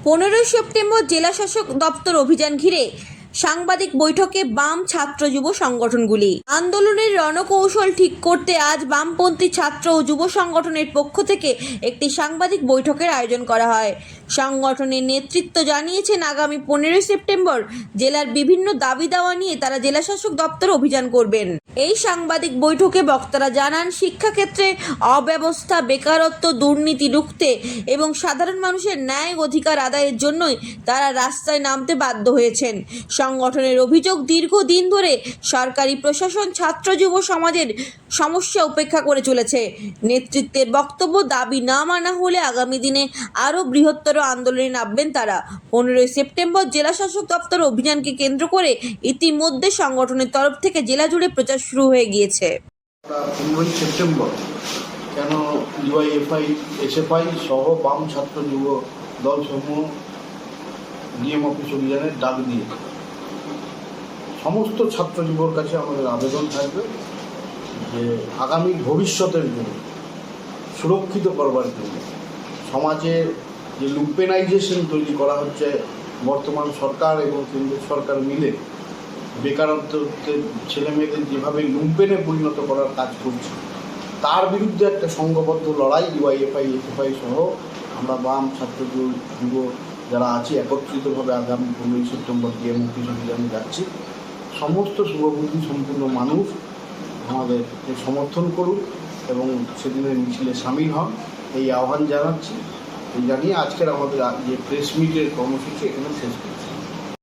15 September জেলা শাসক দপ্তর অভিযান ঘিরে সাংবাদিক বৈঠকে বাম ছাত্র যুব সংগঠনগুলি আন্দোলনের রণকৌশল ঠিক করতে আজ বামপন্থী ছাত্র ও যুব সংগঠনের পক্ষ থেকে একটি সাংবাদিক বৈঠকের আয়োজন করা হয়। সংগঠনের নেতৃত্ব জানিয়েছেন আগামী 15 সেপ্টেম্বর জেলার বিভিন্ন দাবি দাওয়া নিয়ে তারা জেলা শাসক দপ্তর অভিযান করবেন। এই সাংবাদিক বৈঠকে বক্তারা জানান, শিক্ষাক্ষেত্রে অব্যবস্থা, বেকারত্ব, দুর্নীতি রুখতে এবং সাধারণ মানুষের ন্যায় অধিকার আদায়ের জন্যই তারা রাস্তায় নামতে বাধ্য হয়েছেন। সংগঠনের অভিযোগ, দীর্ঘদিন ধরে সরকারি প্রশাসন ছাত্র যুব সমাজের সমস্যা উপেক্ষা করে চলেছে। নেতৃত্বের বক্তব্য, দাবি না মানা হলে আগামী দিনে আরও বৃহত্তর আন্দোলনে নামবেন তারা। 15 সেপ্টেম্বর জেলা শাসক দপ্তর অভিযানকে কেন্দ্র করে ইতিমধ্যে সংগঠনের তরফ থেকে জেলা জুড়ে প্রচার শুরু হয়ে গিয়েছে। 15 সেপ্টেম্বর কেন ডিওয়াইএফআই, এসএফআই সহ বাম ছাত্র যুব দলসমূহ ডিএম অফিস অভিযানের ডাক দিয়ে সমস্ত ছাত্র যুবর কাছে আমাদের আবেদন থাকবে যে আগামী ভবিষ্যতের জন্য সুরক্ষিত করবার জন্য সমাজে যে লুম্পেনাইজেশন তৈরি করা হচ্ছে বর্তমান সরকার এবং কেন্দ্র সরকার মিলে, বেকারত্বের ছেলেমেয়েদের যেভাবে লুম্পেনে পরিণত করার কাজ করছে, তার বিরুদ্ধে একটা সংঘবদ্ধ লড়াই ডিওয়াইএফআই, এসএফআই সহ আমরা বাম ছাত্র যুব যারা আছি একত্রিতভাবে আগামী 15 সেপ্টেম্বর ডিএম অফিস অভিযানে যাচ্ছি। সমস্ত শুভবুদ্ধি সম্পূর্ণ মানুষ আমাদেরকে সমর্থন করুন এবং সেদিনের মিছিলে সামিল হন, এই আহ্বান জানাচ্ছি। এই জানিয়ে আজকের আমাদের যে প্রেস মিটের কর্মসূচি এখানে শেষ করছি।